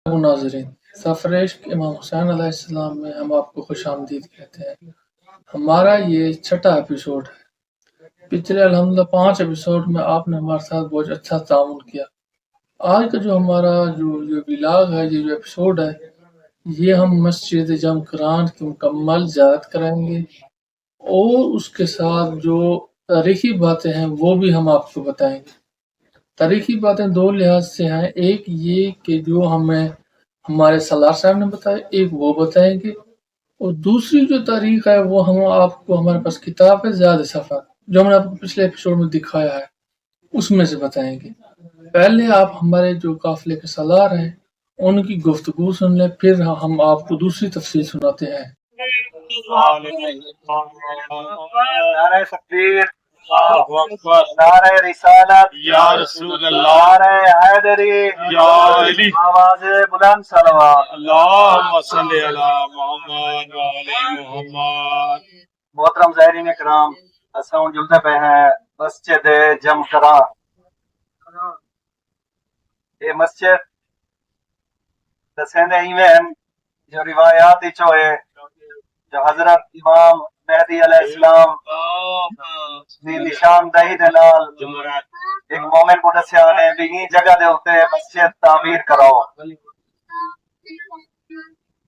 ناظرین، سفر عشق امام حسین علیہ السلام میں ہم آپ کو خوش آمدید کہتے ہیں۔ ہمارا یہ چھٹا ایپیسوڈ ہے۔ پچھلے الحمدللہ 5 ایپیسوڈ میں آپ نے ہمارے ساتھ بہت اچھا تعاون کیا۔ آج کا جو ہمارا جو ولاگ ہے، یہ جو ایپیسوڈ ہے، یہ ہم مسجد جم قرآن کی مکمل زیارت کریں گے اور اس کے ساتھ جو تاریخی باتیں ہیں وہ بھی ہم آپ کو بتائیں گے۔ تاریخی باتیں دو لحاظ سے ہیں، ایک یہ کہ جو ہمیں ہمارے سالار صاحب نے بتایا، ایک وہ بتائیں گے، اور دوسری جو تاریخ ہے وہ ہم آپ کو، ہمارے پاس کتاب ہے زیادہ سفر جو ہم نے آپ کو پچھلے ایپیسوڈ میں دکھایا ہے اس میں سے بتائیں گے۔ پہلے آپ ہمارے جو قافلے کے سالار ہیں ان کی گفتگو سن لیں، پھر ہم آپ کو دوسری تفصیل سناتے ہیں۔ نعرہ تکبیر، نعرہ رسالت یا رسول اللہ، نعرہ حیدری یا علی، آواز بلند صلوات۔ اللہم صلی علی محمد و علی محمد۔ محترم زائرین کرام، اساں جلدے پہ ہیں مسجد جم کرا۔ یہ مسجد دسیندے ایویں جو روایات ہوئے، جو حضرت امام مہدی علیہ السلام دی نشاندہی دے نال ایک مومن کو دسیا نے بھی یہ جگہ دے ہوتے مسجد تعمیر کراؤ۔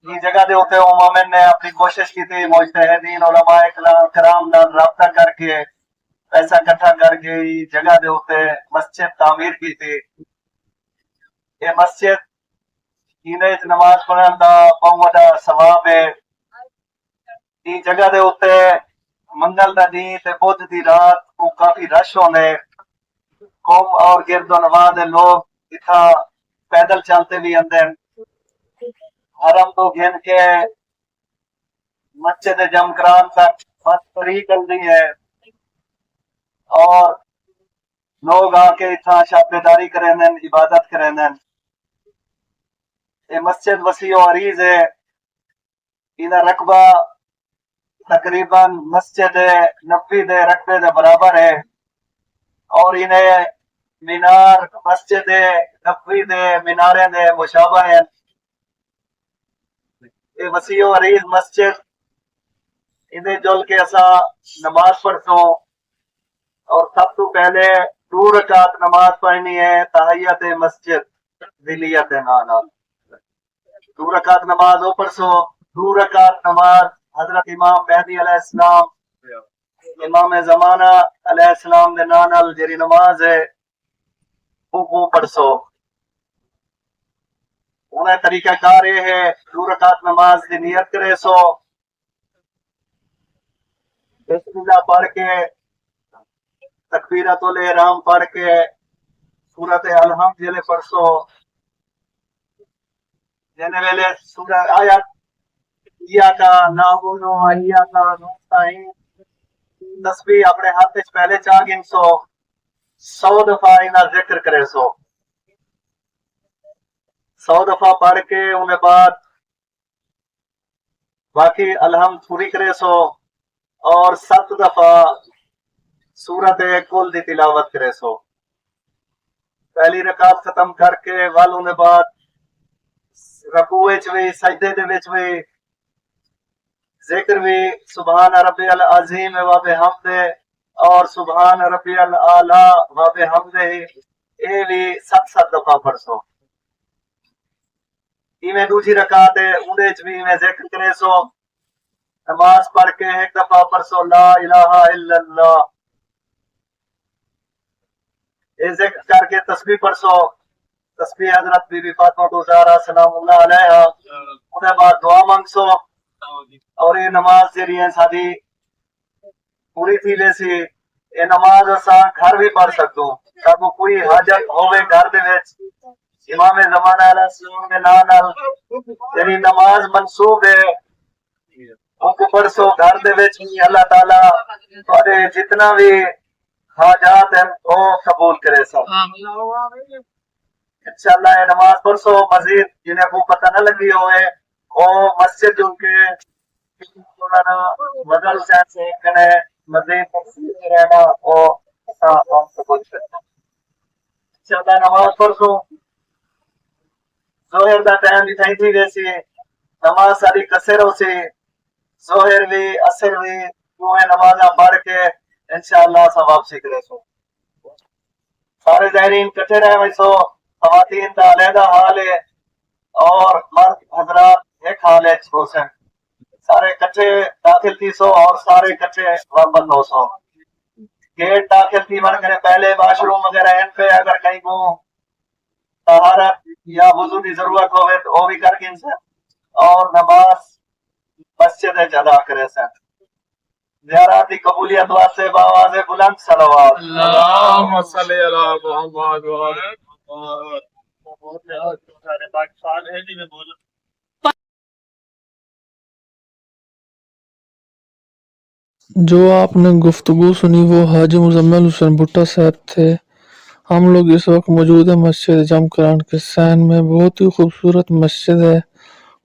یہ جگہ دے ہوتے وہ مومن نے اپنی کوشش کی تھی، مجتہدین علماء کرام نال رابطہ کر کے پیسہ اکٹھا کر کے یہ جگہ دے ہوتے مسجد تعمیر کی تھی۔ یہ مسجد نماز پڑھن دا بہت بڑا ثواب ہے۔ یہ جگہ دے ہوتے منگل دا دن تے بدھ دی رات کو کافی رش ہونے، قوم اور گرد و نواح دے لوگ اتھا پیدل چلتے بھی اندر حرم تو گھن کے مسجد جم کران تک بس فری چلتی ہے، اور لوگ آ کے اتھا شاپیداری کریں دن، عبادت کریں دن۔ یہ مسجد وسیع و عریض ہے، یہ رقبہ تقریباً مسجد نبوی دے رقبے دے برابر ہے، اور انہیں مینار مسجد نبوی دے مینارے دے مشابہ ہیں۔ یہ وسیع و عریض مسجد انہیں جل کے اسا نماز پڑھتوں، اور سب تو پہلے 2 رکعت نماز پڑھنی ہے تحیت مسجد ذلیت نانا۔ 2 رکعت نماز او پڑھسو، 2 رکعت نماز حضرت امام مہدی علیہ السلام امام زمانہ علیہ السلام دے نانل جری نماز ہے وہ پڑھسو۔ انہیں طریقہ کار یہ ہے 2 رکعت نماز کی نیت کرے سو، بسم اللہ پڑھ کے تکبیرۃ الاحرام پڑھ کے سورۃ الحمد جلے پڑھسو، جنے ویلے سورہ آیت ایاکا نعبد و ایاکا نستعین تسبیح اپنے ہاتھ وچ پہلے چاہ گن سو، 100 دفعہ انہاں ذکر کرے سو، 100 دفعہ پڑھ کے انہیں بعد باقی الحمد پوری کرے سو، اور 7 دفعہ سورت کل دی تلاوت کرے سو۔ پہلی رکعت ختم کر کے وال انہیں بعد رکوع وچ وی سجدے دے وچ وی ذکر بھی سبحان ربی العظیم و بحمدہ اور سبحان ربی الاعلی و بحمدہ، یہ بھی 7 دفعہ پڑھ سو۔ ایویں دوسری رکعت ہے اندے وچ بھی ایویں ذکر کرے سو، نماز پڑھ کے 1 دفعہ پڑھ سو لا الہ الا اللہ، یہ ذکر کر کے تسبیح پڑھ سو، تسبیح حضرت بی بی فاطمہ زہرا سلام اللہ علیہا، انہیں بعد دعا مانگ سو، اور یہ نماز جڑی ہے ساری پوری تھی ویسی۔ یہ نماز اساں گھر بھی پڑھ سکتوں، سانوں کوئی حاجت ہوے گھر دے وچ امام زمانہ علیہ السلام دے نام نال جڑی نماز منسوب ہے ان کو پڑھ سو گھر دے وچ بھی، اللہ تعالیٰ تھوڑے جتنا بھی حاجات ہیں وہ قبول کرے سو انشاءاللہ۔ یہ نماز پڑھ سو، مزید جنہیں کو پتہ نہ لگی ہوئے وہ مسجد جو کہ مدل سے کنے مزید تفصیل رہنا وہ قبول کرتا انشاءاللہ۔ نماز پڑھ سو، ظہر دا ٹائم بھی تھئی تھی ویسی نماز ساری کسر ہو سی ظہر بھی اثر بھی وہ نمازاں پڑھ کے انشاءاللہ سب واپسی کرے سو سارے زائرین کٹھے رہے ہوئے سو خواتین کا علیحدہ حال ہے اور مرد حضرات ایک حال ہے ہو سن سارے کٹھے داخل تھی سو اور سارے کٹھے بند ہو سو گیٹ داخل تھی بن کرے پہلے واش روم وغیرہ ان پہ اگر کہیں کو طہارت یا وضو کی ضرورت ہوئے تو وہ بھی کر گن سے اور نماز مسجد ادا کرے سن زیارات کی قبولیت واسطے بآواز بلند صلوات اللهم صل على محمد وعلى محمد جو آپ نے گفتگو سنی وہ حاجی مزمل حسین بھٹا صاحب تھے۔ ہم لوگ اس وقت موجود ہیں مسجد جمکران کے سین میں، بہت ہی خوبصورت مسجد ہے۔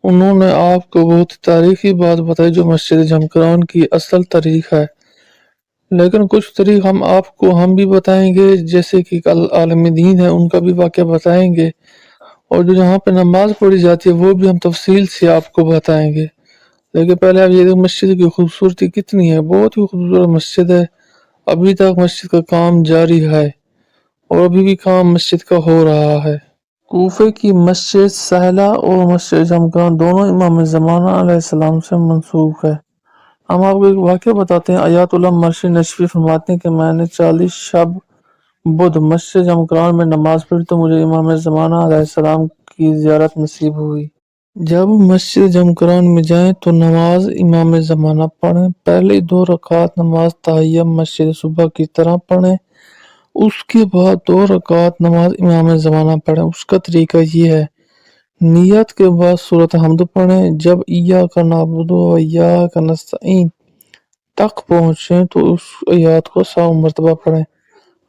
انہوں نے آپ کو بہت تاریخی بات بتائی جو مسجد جمکران کی اصل تاریخ ہے، لیکن کچھ تاریخ ہم بھی بتائیں گے، جیسے کہ عالم دین ہے ان کا بھی واقعہ بتائیں گے، اور جو جہاں پہ نماز پڑھی جاتی ہے وہ بھی ہم تفصیل سے آپ کو بتائیں گے۔ لیکن پہلے آپ یہ مسجد کی خوبصورتی کتنی ہے، بہت ہی خوبصورت مسجد ہے۔ ابھی تک مسجد کا کام جاری ہے اور ابھی بھی کام مسجد کا ہو رہا ہے۔ کوفے کی مسجد سہلہ اور مسجد جمکران دونوں امام زمانہ علیہ السلام سے منسوب ہے۔ ہم آپ کو ایک واقعہ بتاتے ہیں۔ آیات اللہ مرشد نشفی فرماتے ہیں کہ میں نے 40 شب بدھ مسجد جمکران میں نماز پڑھی تو مجھے امام زمانہ علیہ السلام کی زیارت نصیب ہوئی۔ جب مسجد جمکران میں جائیں تو نماز امام زمانہ پڑھیں، پہلے 2 رکعت نماز تحیہ مسجد صبح کی طرح پڑھیں، اس کے بعد 2 رکعت نماز امام زمانہ پڑھیں۔ اس کا طریقہ یہ ہے، نیت کے بعد سورۃ حمد پڑھیں، جب ایاک نعبد و ایاک نستعین تک پہنچیں تو اس آیات کو 100 مرتبہ پڑھیں۔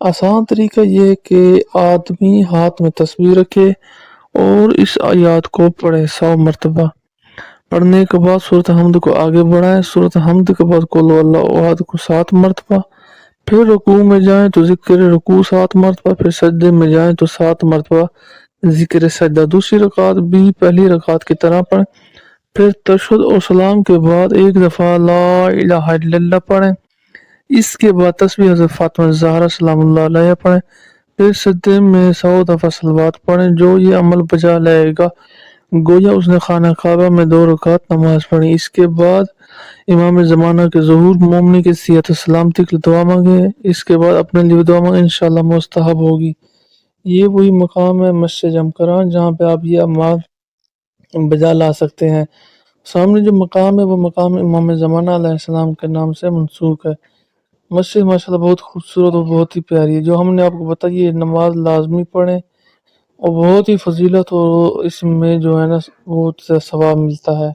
آسان طریقہ یہ ہے کہ آدمی ہاتھ میں تسبیح رکھے اور اس آیات کو پڑھے 100 مرتبہ۔ پڑھنے کے بعد سورۃ حمد کو آگے بڑھائیں، سورۃ حمد کے بعد قل هو اللہ احد کو 7 مرتبہ، پھر رکوع میں جائیں تو ذکر رکوع 7 مرتبہ، پھر سجدے میں جائیں تو 7 مرتبہ ذکر سجدہ۔ دوسری رکعت بھی پہلی رکعت کی طرح پڑھیں، پھر تشہد اور سلام کے بعد 1 دفعہ لا الہ الا اللہ پڑھیں، اس کے بعد تسبیح حضرت فاطمہ زہرا سلام اللہ علیہ پڑھیں، پھر سجدے میں 100 دفعہ صلوات پڑھیں۔ جو یہ عمل بجا لائے گا گویا اس نے خانہ کعبہ میں 2 رکعت نماز پڑھی۔ اس کے بعد امام زمانہ کے ظہور مومنی کی صحت و سلامتی کے لیے دعا مانگے، اس کے بعد اپنے لیے دعا مانگے، انشاءاللہ مستحب ہوگی۔ یہ وہی مقام ہے مسجد جمکران جہاں پہ آپ یہ اعمال بجا لا سکتے ہیں۔ سامنے جو مقام ہے وہ مقام امام زمانہ علیہ السلام کے نام سے منسوب ہے۔ مسجد ماشاءاللہ بہت خوبصورت اور بہت ہی پیاری ہے۔ جو ہم نے آپ کو بتایا یہ نماز لازمی پڑھیں اور بہت ہی فضیلت اور اس میں جو ہے نا بہت ثواب ملتا ہے۔